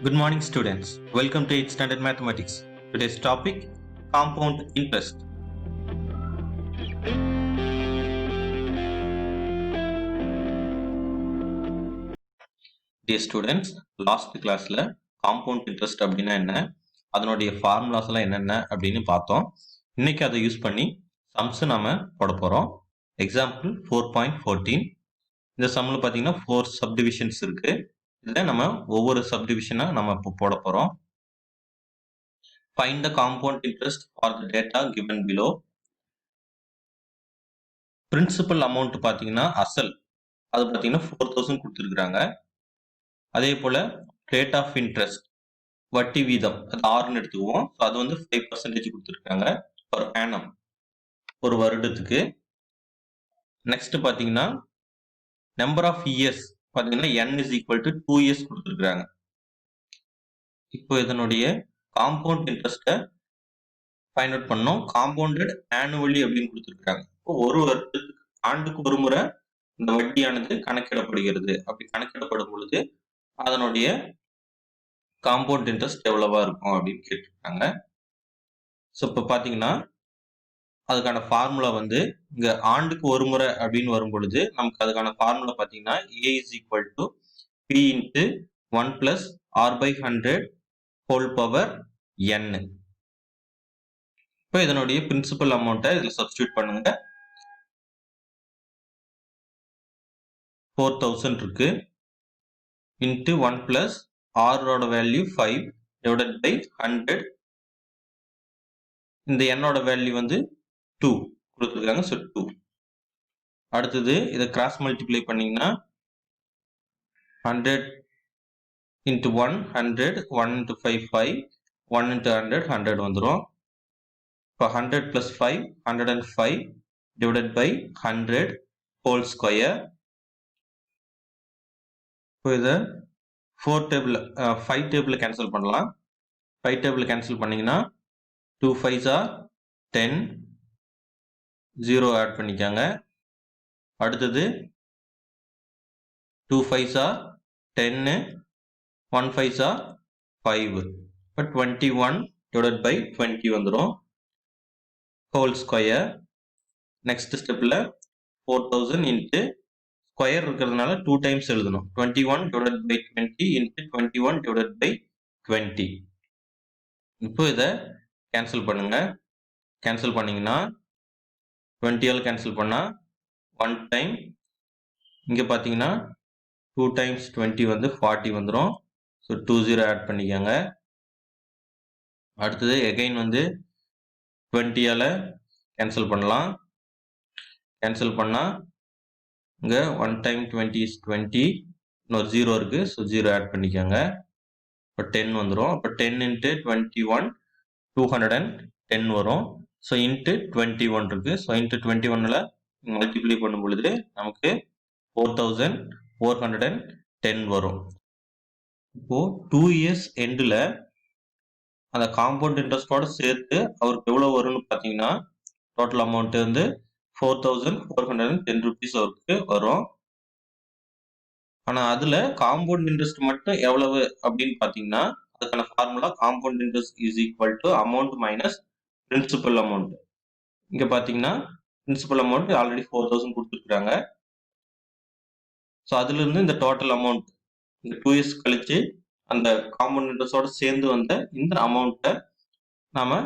Good morning, students. Welcome to 8th Standard Mathematics. Today's topic, compound interest. Dear students, last classல compound interest அப்படின்னா என்ன, அதனுடைய formulas எல்லாம் என்னென்ன அப்படின்னு பார்த்தோம். இன்னைக்கு அதை யூஸ் பண்ணி சம்ஸ் நாம போட போறோம். எக்ஸாம்பிள் 4.14. இந்த சம்ல பார்த்தீங்கன்னா 4 சப்டிவிஷன்ஸ் இருக்கு. இதில் நம்ம ஒவ்வொரு சப்டிவிஷனா நம்ம இப்போ போட போறோம். Find the compound interest for the data given below. Principal amount பார்த்தீங்கன்னா அசல் அது பார்த்தீங்கன்னா 4000 கொடுத்துருக்குறாங்க. அதே போல ரேட் ஆஃப் இன்ட்ரெஸ்ட் வட்டி வீதம் அது 6ன்னு எடுத்துக்குவோம். ஸோ அது வந்து 5% கொடுத்துருக்காங்க பர் ஆனம் ஒரு வருடத்துக்கு. நெக்ஸ்ட் பார்த்தீங்கன்னா நம்பர் ஆஃப் இயர்ஸ் பார்த்தீங்கன்னா n is equal to 2 years கொடுத்துருக்காங்க. இப்போ இதனுடைய காம்பவுண்ட் இன்ட்ரெஸ்ட்டை ஃபைண்ட் அவுட் பண்ணோம். காம்பவுண்டட் ஆனுவலி அப்படின்னு கொடுத்துருக்காங்க. இப்போ ஒரு வருடத்துக்கு ஆண்டுக்கு ஒரு முறை இந்த வட்டியானது கணக்கிடப்படுகிறது. அப்படி கணக்கிடப்படும் பொழுது அதனுடைய காம்பவுண்ட் இன்ட்ரெஸ்ட் எவ்வளவா இருக்கும் அப்படின்னு கேட்டிருக்காங்க. ஸோ இப்போ பார்த்தீங்கன்னா அதுக்கான ஃபார்முலா வந்து இங்க ஆண்டுக்கு ஒரு முறை அப்படின்னு வரும் பொழுது நமக்கு அதுக்கான ஃபார்முலா பார்த்தீங்கன்னா a is equal to p into 1 plus r by 100 whole power n. இப்போ இதனுடைய பிரின்சிபல் அமௌண்ட்டை இதில் சப்ஸ்டியூட் பண்ணுங்க. 4000 இருக்கு இன்ட்டு 1 பிளஸ் ஆரோட வேல்யூ 5 டிவைடட் பை 100. இந்த என்னோட வேல்யூ வந்து 2 கொடுத்துருக்காங்க. ஸோ 2. அடுத்தது இதை கிராஸ் மல்டிப்ளை பண்ணீங்கன்னா 100 இன்ட்டு 1 100 1 இன்ட்டு 5 5 1 இன்ட்டு 100 100 வந்துடும். இப்போ 100 plus 5 105 divided by 100 whole square. இப்போ இதை 5 டேபிள் கேன்சல் பண்ணலாம். 5 டேபிள் கேன்சல் பண்ணீங்கன்னா 2 5s are 10, 0 ஆட் பண்ணிக்காங்க. அடுத்தது 2 5s are 10, 1 5s are 5. இப்போ 21 டிவைடட் பை 20 வந்துடும் ஹோல் ஸ்கொயர். நெக்ஸ்ட் ஸ்டெப்பில் 4000 இன்ட்டு ஸ்கொயர் இருக்கிறதுனால 2 டைம்ஸ் எழுதணும். 21 divided by 20 into 21 divided by 20. இப்போ இதை கேன்சல் பண்ணுங்க. கேன்சல் பண்ணீங்கன்னா 20ஆல் கேன்சல் பண்ணால் 1 டைம், இங்கே பார்த்தீங்கன்னா 2 டைம்ஸ் 20 வந்து 40 வந்துடும். ஸோ 20 ஆட் பண்ணிக்கோங்க. அடுத்தது எகைன் வந்து 20ஆல் கேன்சல் பண்ணலாம். கேன்சல் பண்ணால் இங்கே 1 டைம் 20 இஸ் 20, இன்னொரு 0 இருக்குது. ஸோ 0 ஆட் பண்ணிக்கோங்க. இப்போ 10 வந்துடும். இப்போ 10 இன்ட்டு 21 210 வரும். ஸோ இன்ட்டு 21 இருக்குது. ஸோ இன்ட்டு 21ல் மல்டிப்ளை பண்ணும் பொழுது நமக்கு 4410 வரும். இப்போது 2 இயர்ஸ் எண்டில் அந்த காம்பவுண்ட் இன்ட்ரெஸ்டோட சேர்த்து அவருக்கு எவ்வளோ வரும்னு பார்த்தீங்கன்னா டோட்டல் அமௌண்ட் வந்து 4410 ருபீஸ் அவருக்கு வரும். ஆனால் அதில் காம்பவுண்ட் இன்ட்ரெஸ்ட் மட்டும் எவ்வளவு அப்படின்னு பார்த்தீங்கன்னா அதுக்கான formula compound interest is equal to amount minus principal amount. இங்கே பார்த்தீங்கன்னா பிரின்சிபல் அமௌண்ட் ஆல்ரெடி 4000 கொடுத்துருக்குறாங்க. ஸோ அதுலேருந்து இந்த டோட்டல் அமௌண்ட் இந்த 2 இயர்ஸ் கழிச்சு அந்த காம்பவுண்ட் இன்ட்ரெஸ்டோட சேர்ந்து வந்த இந்த அமௌண்ட்டை நாம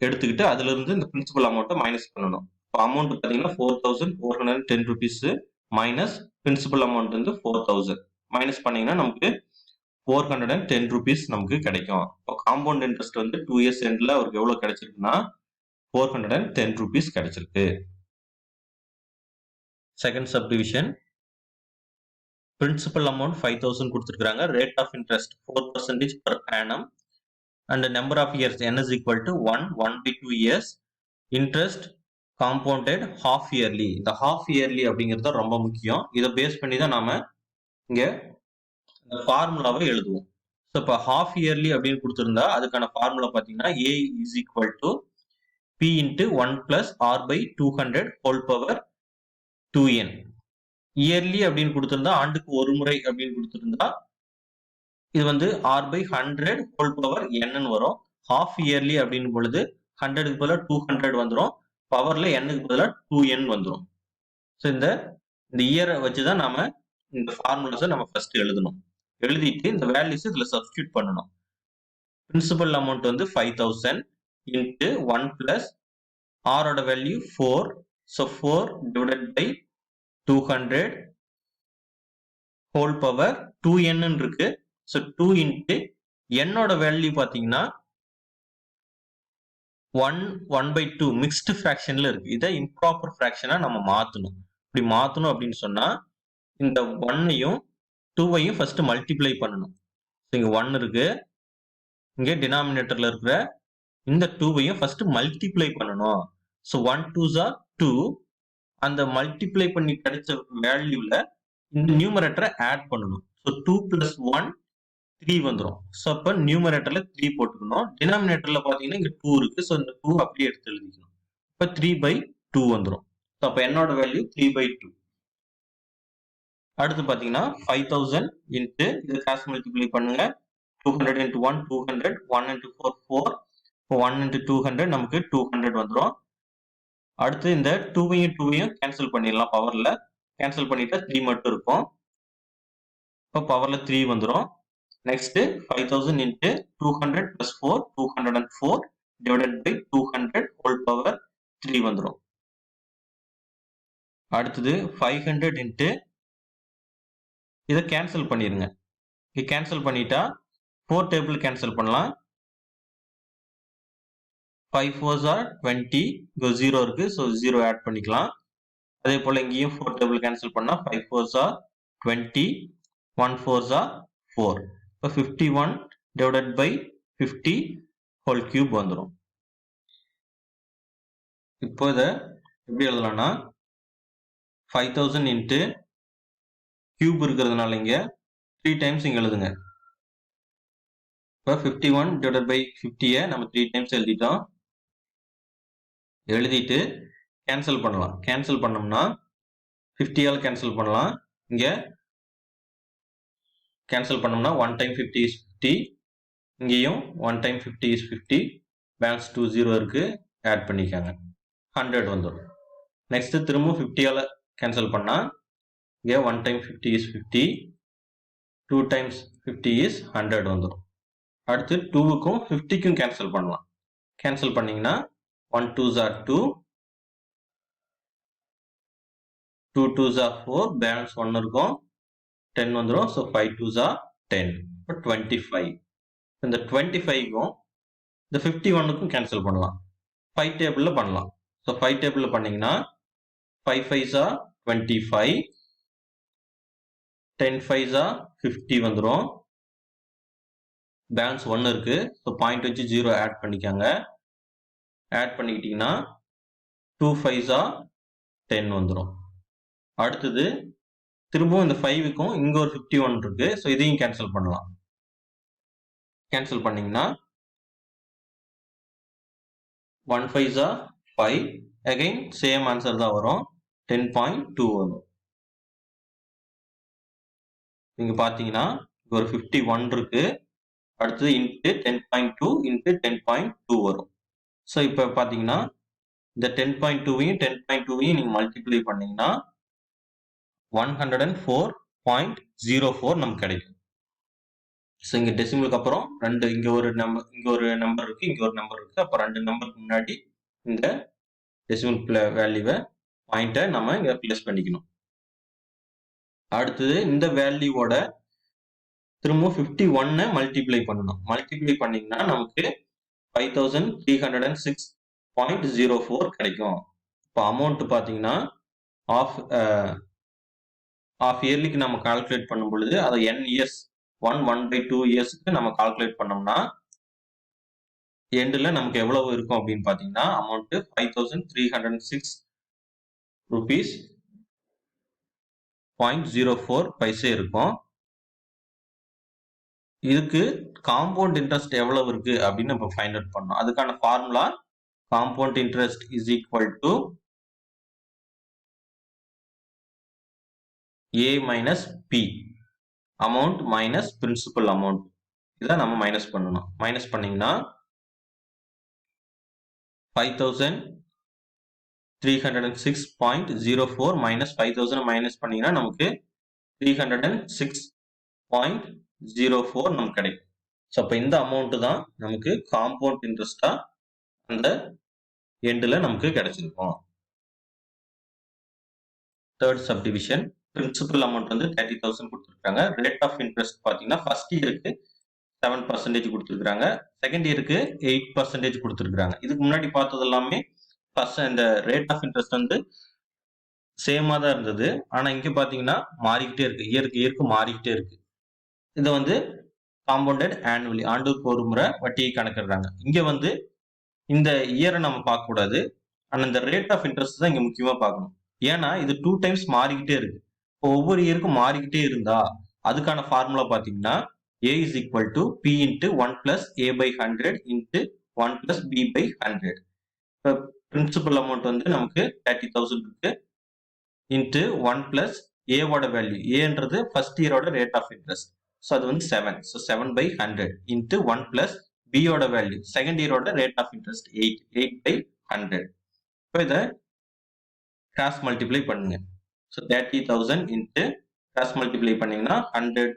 எடுத்துக்கிட்டு அதுலேருந்து இந்த பிரின்சிபல் அமௌண்ட்டை மைனஸ் பண்ணணும். இப்போ அமௌண்ட் பார்த்தீங்கன்னா 4410 ருபீஸ் மைனஸ் பிரின்சிபல் அமௌண்ட் வந்து 4000 மைனஸ் பண்ணீங்கன்னா நமக்கு 410 ருபீஸ் நமக்கு கிடைக்கும். இப்போ காம்பவுண்ட் இன்ட்ரெஸ்ட் வந்து 2 இயர்ஸ் எண்டில் அவருக்கு எவ்வளோ கிடைச்சிருக்குன்னா 410 ருபீஸ் கிடைச்சிருக்கு. செகண்ட் சப்டிவிஷன் பிரின்சிபல் அமௌண்ட் 5000 கொடுத்துருக்காங்க. Rate of interest 4% per annum and number of years n is equal to 1 by 2 years. Interest compounded half yearly. இந்த ஹாஃப் இயர்லி அப்படிங்கிறது ரொம்ப முக்கியம். இதை பேஸ் பண்ணி தான் நாம இங்க இந்த ஃபார்முலாவை எழுதுவோம். ஸோ இப்போ ஹாஃப் இயர்லி அப்படின்னு கொடுத்துருந்தா அதுக்கான ஃபார்முலா பார்த்தீங்கன்னா a is equal to p into 1 plus r by 200 whole power 2n. Yearly அப்படின்னு கொடுத்துருந்தா ஆண்டுக்கு ஒரு முறை அப்படின்னு கொடுத்துருந்தா இது வந்து r by 100 whole power n வரும். half yearly அப்படின்னும் பொழுது 100க்கு பதிலா 200 வந்துரும். பவர்ல n-க்கு பதிலா 2n வந்துரும். ஸோ இந்த இயரை வச்சு தான் நாம இந்த ஃபார்முலாஸை நம்ம ஃபர்ஸ்ட் எழுதணும். எழுதிட்டு இந்த வேல்யூஸ் இதுல சப்ஸ்டியூட் பண்ணணும். பிரின்சிபல் அமௌண்ட் வந்து 5000 இன்ட்டு 1 பிளஸ் ஆரோட value 4. So 4 divided by 200 whole power 2n இருக்கு. ஸோ 2 இன்ட்டு என்னோட வேல்யூ பார்த்தீங்கன்னா 1/2 மிக்ஸ்டு ஃப்ராக்ஷன்ல இருக்கு. இதை இம்ப்ராப்பர் ஃப்ராக்ஷனா நம்ம மாற்றணும். இப்படி மாற்றணும் அப்படின்னு சொன்னா இந்த 1ஐயும் 2ஐயும் ஃபர்ஸ்ட் மல்டிப்ளை பண்ணணும். இங்க 1 இருக்கு, இங்க டினாமினேட்டர்ல இருக்கிற இந்த 2ஐயும் ஃபர்ஸ்ட் மல்டிப்ளை பண்ணணும். So 1 2s are 2. அந்த மல்டிப்ளை பண்ணி கிடைச்ச வேல்யூல இந்த நியூமரேட்டரை ஆட் பண்ணணும். ஸோ 2 plus 1 3 வந்துடும். ஸோ அப்போ நியூமரேட்டர்ல 3 போட்டுக்கணும். டினாமினேட்டர்ல பார்த்தீங்கன்னா இங்க 2 இருக்கு. ஸோ இந்த 2 அப்படியே எடுத்து எழுதிக்கணும். இப்போ 3/2 வந்துடும். ஸோ அப்போ என்னோட வேல்யூ 3/2. அடுத்து பார்த்தீங்கன்னா 5000 இன்ட்டு இதை கிராஸ் மல்டிப்ளை பண்ணுங்க. 200 into 1 200, 1 into 4 4. இப்போ 1 into 200 நமக்கு 200 வந்துடும். அடுத்து இந்த 2ஐயும் 2ஐயும் கேன்சல் பண்ணிடலாம். பவர்ல கேன்சல் பண்ணிட்டா 3 மட்டும் இருக்கும். இப்போ பவர்ல 3 வந்துடும். Next 5000 into 200 plus 4 204 divided by 200 whole power 3 வந்துடும். அடுத்தது 500 into இதை கேன்சல் பண்ணிருங்க. கேன்சல் பண்ணிட்டா 4 டேபிள் கேன்சல் பண்ணலாம். 5 4s are 20. இங்க 0 இருக்கு. ஸோ 0 ஆட் பண்ணிக்கலாம். அதே போல இங்கேயும் 4 டேபிள் கேன்சல் பண்ணா 5 4s are 20. 1 4s are 4. இப்போ 51 divided by 50 whole cube வந்துடும். இப்போ இதை எப்படி எழுதலாம்னா 5000 into கியூப் இருக்கிறதுனால இங்க 3 டைம்ஸ் இங்க எழுதுங்க. இப்போ 51 divided by 50 நம்ம 3 டைம்ஸ் எழுதிட்டோம். எழுதிட்டு கேன்சல் பண்ணலாம். கேன்சல் பண்ணோம்னா 50ஆல் கேன்சல் பண்ணலாம். இங்க கேன்சல் பண்ணோம்னா 1 time 50 is 50. இங்கேயும் 1 time 50 is 50. பேலன்ஸ் 20 இருக்கு. ஆட் பண்ணிக்காங்க. 100 வந்துடும். நெக்ஸ்ட் திரும்ப 50ஆல் கேன்சல் பண்ணா இங்க 1 time 50 is 50. 2 times 50 is 100 வந்துடும். அடுத்து 2க்கும் 50க்கும் கேன்சல் பண்ணலாம். கேன்சல் பண்ணீங்கன்னா 1 2s are 2. 2 2s are 4. Balance 1 இருக்கும். 10 வந்துடும். So 5 2s are 10. இப்போ 25. இந்த 25க்கும் இந்த 51க்கும் கேன்சல் பண்ணலாம். 5 டேபிளில் பண்ணலாம். ஸோ 5 டேபிளில் பண்ணீங்கன்னா 5 5s are 25. 10 5s are 50 வந்துடும். பேலன்ஸ் 1 இருக்கு. ஸோ பாயிண்ட் வச்சு 0 ஆட் பண்ணிக்காங்க. ஆட் பண்ணிக்கிட்டீங்கன்னா 2 5s are 10 வந்துடும். அடுத்தது திரும்பவும் இந்த 5க்கும் இங்க ஒரு 51 இருக்கு. ஸோ இதையும் கேன்சல் பண்ணலாம். கேன்சல் பண்ணீங்கன்னா 1 5s are 5. Again same answer தான் வரும். 10.2 வரும். இங்க பாத்தீங்கன்னா ஒரு 51 இருக்கு. அடுத்தது இன்ட்டு 10.2 இன்ட்டு 10.2 வரும். ஸோ இப்போ பார்த்தீங்கன்னா இந்த 10.2வையும் 10.2வையும் நீங்கள் மல்டிப்ளை பண்ணீங்கன்னா 104.04 நமக்கு கிடைக்கும். ஸோ இங்கே டெசிமலுக்கு அப்புறம் இங்கே ஒரு நம்பர் இருக்கு, இங்கே ஒரு நம்பர் இருக்கு. அப்போ 2 நம்பருக்கு முன்னாடி இந்த டெசிமல் வேல்யூவை பாயிண்ட்டை நம்ம இங்கே பிளேஸ் பண்ணிக்கணும். அடுத்தது இந்த வேல்யூவோட திரும்ப 51 மல்டிப்ளை பண்ணணும். மல்டிப்ளை பண்ணீங்கன்னா நமக்கு 5306.04 கிடைக்கும். இப்போ அமௌண்ட் பார்த்தீங்கன்னா ஆஃப் இயர்லிக்கு நம்ம கால்குலேட் பண்ணும் பொழுது அதை n இயர்ஸ் 1/2 இயர்ஸ்க்கு நம்ம கால்குலேட் பண்ணோம்னா எண்டில் நமக்கு எவ்வளவு இருக்கும் அப்படின்னு பார்த்தீங்கன்னா அமௌண்ட் 5306 rupees 0.04 பைசே இருக்கும். இதுக்கு காம்பவுண்ட் இன்ட்ரெஸ்ட் எவ்வளவு இருக்கு அப்படின்னு நம்ம ஃபைண்ட் அவுட் பண்ணோம். அதுக்கான formula compound interest is equal to A minus P, amount minus principal amount. இதை நம்ம மைனஸ் பண்ணணும். மைனஸ் பண்ணீங்கன்னா 5306.04 மைனஸ் 5000 மைனஸ் பண்ணீங்கன்னா நமக்கு 306.04 நமக்கு கிடைக்கும். ஸோ அப்போ இந்த அமௌண்ட் தான் நமக்கு காம்பவுண்ட் இன்ட்ரெஸ்டா அந்த எண்ட்ல நமக்கு கிடைச்சிருக்கும். தேர்ட் சப்டிவிஷன் பிரின்சிபல் அமௌண்ட் வந்து 30,000 கொடுத்துருக்காங்க. ரேட் ஆஃப் இன்ட்ரெஸ்ட் பார்த்தீங்கன்னா ஃபர்ஸ்ட் இயருக்கு 7% கொடுத்துருக்காங்க, செகண்ட் இயருக்கு 8% கொடுத்துருக்காங்க. இதுக்கு முன்னாடி பார்த்தது எல்லாமே ஃபர்ஸ்ட் இந்த ரேட் ஆஃப் இன்ட்ரெஸ்ட் வந்து சேமா தான் இருந்தது. ஆனா இங்க பாத்தீங்கன்னா மாறிக்கிட்டே இருக்கு, இயருக்கு மாறிக்கிட்டே இருக்கு. இதை வந்து காம்பவுண்டட் ஆனுவலி, ஆண்டுக்கு ஒரு முறை வட்டியை கணக்கிடுறாங்க. இங்க வந்து இந்த இயரை நம்ம பார்க்க கூடாது, ஆனா இந்த ரேட் ஆஃப் இன்ட்ரெஸ்ட் தான் இங்க முக்கியமா பார்க்கணும். ஏன்னா இது 2 டைம்ஸ் மாறிக்கிட்டே இருக்கு. இப்போ ஒவ்வொரு இயருக்கும் மாறிக்கிட்டே இருந்தா அதுக்கான ஃபார்முலா பாத்தீங்கன்னா A is equal to P into 1 plus A by 100 into 1 plus B by 100. இப்போ பிரின்சிபல் அமௌண்ட் வந்து நமக்கு 30,000 இருக்கு, இன்ட்டு 1 plus A ஓட வேல்யூ, ஏன்றது ஃபர்ஸ்ட் இயரோட ரேட் ஆஃப் இன்ட்ரெஸ்ட், ஸோ அது வந்து 7, so 7 by 100 into 1 plus B ஓட வேல்யூ செகண்ட் இயரோட ரேட் ஆஃப் இன்ட்ரெஸ்ட் 8 by 100. இப்போ இதை கிராஸ் மல்டிப்ளை பண்ணுங்க. ஸோ 30,000 இன்ட்டு கிராஸ் மல்டிப்ளை பண்ணீங்கன்னா 100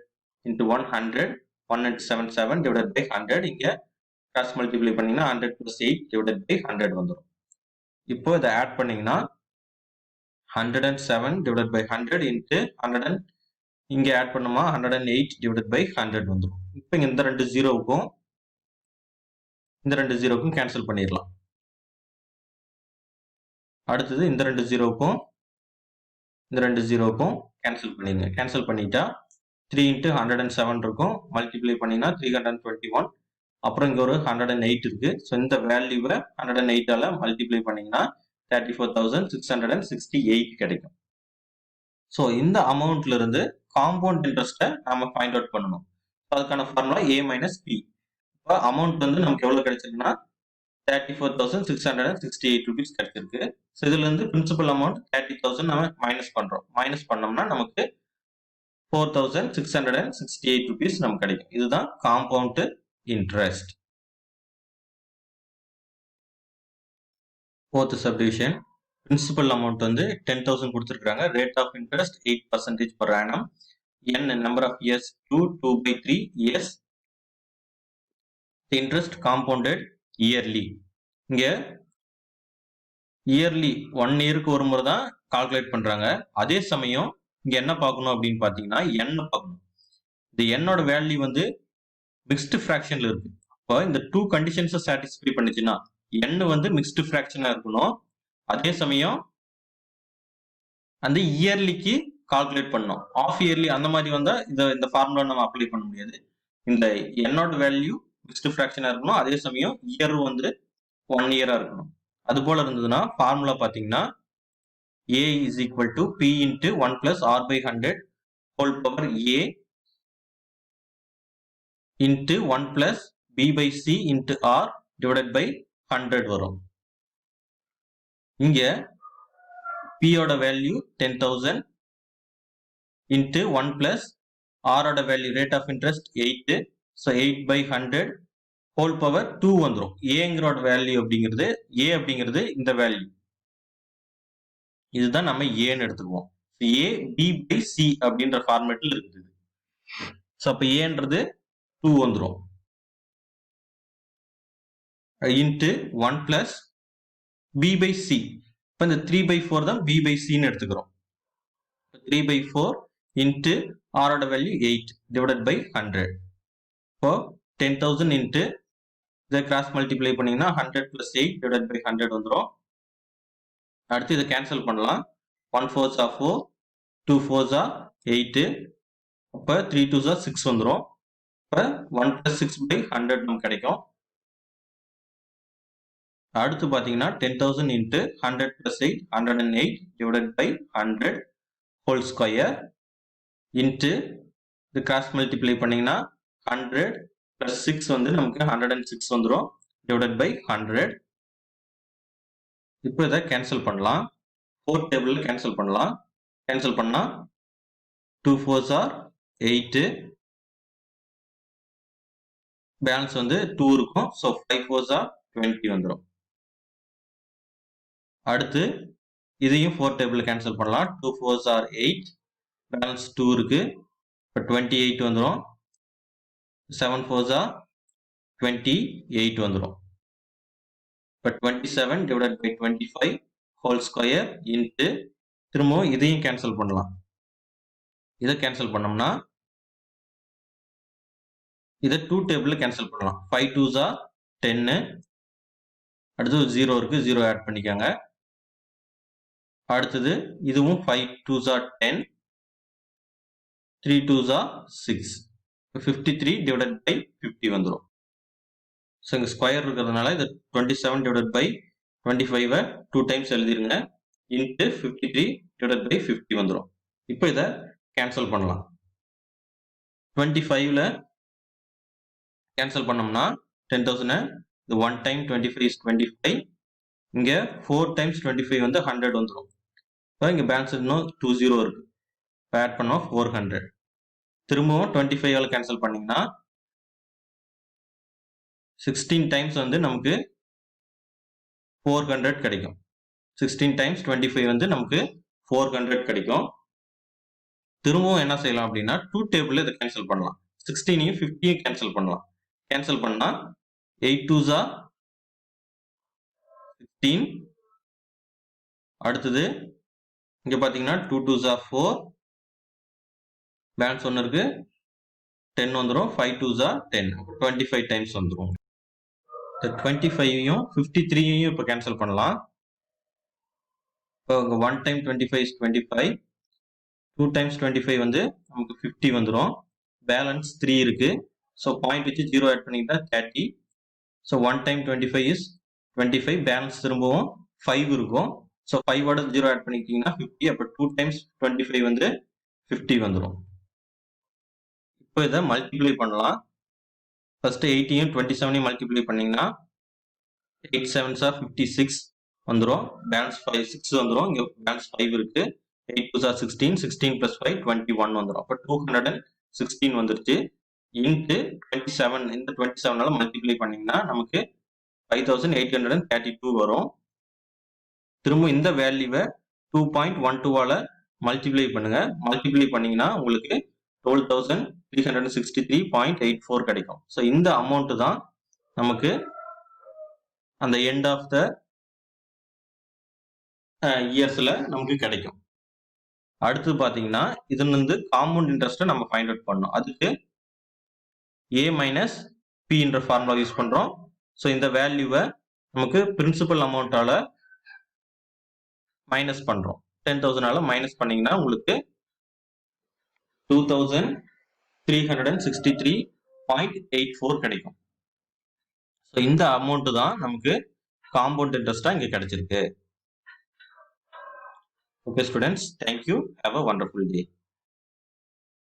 இன்ட்டு 100, 1 into 7 7 divided by 100. இங்க கிராஸ் மல்டிப்ளை பண்ணீங்கன்னா 100 plus 8 divided by 100 வந்துடும். இப்போ இதை ஆட் பண்ணீங்கன்னா 107 divided by 100 into 100 இங்க ஆட் பண்ணுமா 108 divided by 100 வந்துடும். இப்போ இந்த ரெண்டு ஜீரோவுக்கும் இந்த ரெண்டு ஜீரோவுக்கும் கேன்சல் பண்ணிடலாம். அடுத்தது இந்த ரெண்டு ஜீரோவுக்கும் இந்த ரெண்டு ஜீரோவுக்கும் கேன்சல் பண்ணிடுங்க. கேன்சல் பண்ணிட்டா 3 into 107 இருக்கும், மல்டிப்ளை பண்ணினா 321, அப்புறம் இங்க ஒரு 108 இருக்கு. ஸோ இந்த வேல்யூவை 108ஆல மல்டிப்ளை பண்ணீங்கன்னா 34,668 கிடைக்கும். ஸோ இந்த அமௌண்ட்ல இருந்து காம்பவுண்ட் இன்ட்ரெஸ்ட்டை நம்ம ஃபைண்ட் அவுட் பண்ணணும். அதுக்கான ஃபார்முலா A minus P. இப்போ அமௌண்ட் வந்து நமக்கு எவ்வளவு கிடைச்சிருக்குன்னா 34,668 ருபீஸ் கிடைச்சிருக்கு. ஸோ இதுல இருந்து பிரின்சிபல் அமௌண்ட் 30,000 நம்ம மைனஸ் பண்றோம். மைனஸ் பண்ணோம்னா நமக்கு 4,668 ருபீஸ் நமக்கு கிடைக்கும். இதுதான் compound interest. Fourth subdivision principal amount வந்து 10,000 கொடுத்துருக்காங்க. Rate of interest 8% per annum. N number of years to 2/3 years. The interest compounded yearly. இங்க இயர்லி 1 இயருக்கு ஒரு முறை தான் கால்குலேட் பண்றாங்க. அதே சமயம் இங்க என்ன பார்க்கணும் அப்படின்னு பாத்தீங்கன்னா n பார்க்கணும். இந்த என்னோட வேல்யூ வந்து மிக்ஸ்டு ஃபிராக்ஷன்ல இருக்கு. இப்போ இந்த 2 கண்டிஷன்ஸை சாட்டிஸ்ஃபை பண்ணுச்சுன்னா n வந்து மிக்ஸ்டு ஃபிராக்ஷனா இருக்கணும், அதே சமயம் அந்த இயர்லிக்கு கால்குலேட் பண்ணோம். ஆஃப் இயர்லி அந்த மாதிரி வந்தா இந்த ஃபார்முலா நம்ம அப்ளை பண்ண முடியாது. இந்த என்னோட வேல்யூ மிக்ஸ்டு ஃபிராக்ஷனா இருக்கணும், அதே சமயம் இயர் வந்து 1 இயரா இருக்கணும். அது போல இருந்ததுன்னா ஃபார்முலா பாத்தீங்கன்னா A is equal to P into 1 plus R by 100 whole power A into 1 plus B by C into R divided by 100 வரும். இங்க P ஓட வேல்யூ 10,000 into 1 plus R ஓட value rate of interest 8, so 8 by 100 whole power 2 வந்துரும். Aங்கிறோட value அப்படிங்கிறது A அப்படிங்கிறது இந்த value, இதுதான் நம்ம ஏன்னு எடுத்துக்குவோம். A B by C அப்படின்ற ஃபார்மேட்ல இருக்குது. ஸோ அப்போ ஏன்றது 2 வந்துடும் into 1 plus B by C. இப்போ இந்த 3/4 தான் B by Cன்னு எடுத்துக்கிறோம். 3/4 இன்ட்டு ஆரோட வேல்யூ 8 டிவைடட் பை 100. இப்போ 10,000 இன்ட்டு இதை கிராஸ் மல்டிப்ளை பண்ணீங்கன்னா 100 plus 8 டிவைடட் பை 100 வந்துடும். அடுத்து இதை கேன்சல் பண்ணலாம். 1 4s are 4, 2 4s are 8, அப்போ 3 2s are 6 வந்துடும். இப்போ 1 plus 6 by 100 நமக்கு கிடைக்கும். அடுத்து பார்த்தீங்கன்னா 10,000 into 100 plus 8 108 divided by 100 whole square into இது கிராஸ் மல்டிப்ளை பண்ணீங்கன்னா 100 plus 6 வந்து நமக்கு 106 வந்துடும் divided by 100. இப்போ இதை கேன்சல் பண்ணலாம். 4 டேபிள் கேன்சல் பண்ணலாம். கேன்சல் பண்ணா 2 4s are 8, பேலன்ஸ் வந்து 2 இருக்கும். ஸோ 5 4s are 20 வந்துடும். அடுத்து இதையும் 4 டேபிள் கேன்சல் பண்ணலாம். 2 4s are 8, பேலன்ஸ் 2 இருக்கு. இப்போ 28 வந்துடும். 7 4s are 28 வந்துடும். இப்போ 27 divided by 25 whole square into திரும்பவும் இதையும் கேன்சல் பண்ணலாம். இதை கேன்சல் பண்ணோம்னா இதை 2 டேபிள் கேன்சல் பண்ணலாம். 5 2s are 10. அடுத்து 0 இருக்கு, 0 ஆட் பண்ணிக்கோங்க. அடுத்தது இதுவும் 5 2s are 10, 3 2s are 6. 53 divided by 50 வந்துடும். ஸோ இங்கே ஸ்கொயர் இருக்கிறதுனால இது 27 divided by 25 2 டைம்ஸ் எழுதிருங்க. இன்ட்டு 53 divided by 50 வந்துடும். இப்போ இதை கேன்சல் பண்ணலாம். 25ல கேன்சல் பண்ணோம்னா 10,000 இது 1 டைம் 25 is 25. இங்கே 4 டைம்ஸ் 25 வந்து 100 வந்துடும். இப்போ இங்கே பேலன்ஸ் இன்னும் 20 இருக்கு. இப்போ ஆட் பண்ணோம் 400. திரும்பவும் 25ஆல் கேன்சல் பண்ணிங்கன்னா 16 டைம்ஸ் வந்து நமக்கு 400 கிடைக்கும். 16 டைம்ஸ் 25 வந்து நமக்கு 400 கிடைக்கும். திரும்பவும் என்ன செய்யலாம் அப்படின்னா 2 டேபிள் இதை கேன்சல் பண்ணலாம். 16ஐயும் 50யும் கேன்சல் பண்ணலாம். கேன்சல் பண்ணா 8 2s are 16. அடுத்தது இங்க பாத்தீங்கன்னா 2 2s are 4, பேலன்ஸ் 1 இருக்கு, 10 வந்துடும். 5 2s are 10, 25 டைம்ஸ் வந்துடும். 25ஐயும் 53ஐயும் இப்போ கேன்சல் பண்ணலாம். இப்போ 1 டைம் 25 is 25, 2 டைம்ஸ் 25 வந்து நமக்கு 50 வந்துடும். பேலன்ஸ் 3 இருக்கு. ஸோ பாயிண்ட் வச்சு 0 ஆட் பண்ணிக்கிட்டா 30. ஸோ 1 டைம் 25 is 25, பேலன்ஸ் திரும்பவும் 5 இருக்கும். ஸோ 5ஓட 0 ஆட் பண்ணிக்கிட்டீங்கன்னா 50. அப்போ 2 டைம்ஸ் 25 வந்து 50 வந்துடும். இப்போ இதை மல்டிப்ளை பண்ணலாம். ஃபர்ஸ்ட் 80யும் 27ஐயும் மல்டிப்ளை பண்ணீங்கன்னா 8 7s are 56 வந்துடும். பேலன்ஸ் 5 6 வந்துடும். இங்கே பேலன்ஸ் 5 இருக்கு. 8 2s are 16, 16 plus 5 21 வந்துடும். அப்போ 216 வந்துருச்சு. இன்ட்டு 27, இந்த 27ஆல மல்டிப்ளை பண்ணீங்கன்னா நமக்கு 5832 வரும். திரும்ப இந்த வேல்யூவை 2.12ஆல மல்டிப்ளை பண்ணுங்க. மல்டிப்ளை பண்ணீங்கன்னா உங்களுக்கு 12,363.84 கிடைக்கும். ஸோ இந்த அமௌண்ட் தான் நமக்கு அந்த எண்ட் ஆஃப் த இயர்ஸ்ல நமக்கு கிடைக்கும். அடுத்து பாத்தீங்கன்னா இதுல இருந்து காம்பவுண்ட் இன்ட்ரெஸ்ட்டை நம்ம ஃபைண்ட் அவுட் பண்ணோம். அதுக்கு a மைனஸ் பி என்ற ஃபார்முலா யூஸ் பண்றோம். ஸோ இந்த வேல்யூவை நமக்கு பிரின்சிபல் அமௌண்ட்டால மைனஸ் பண்றோம். 10,000ஆல மைனஸ் பண்ணீங்கன்னா உங்களுக்கு 2,363.84 கிடைக்கும். ஸோ இந்த அமௌண்ட் தான் நமக்கு காம்பவுண்ட் இன்ட்ரெஸ்டா இங்க கிடைச்சிருக்கு. Okay students, thank you. Have a wonderful day.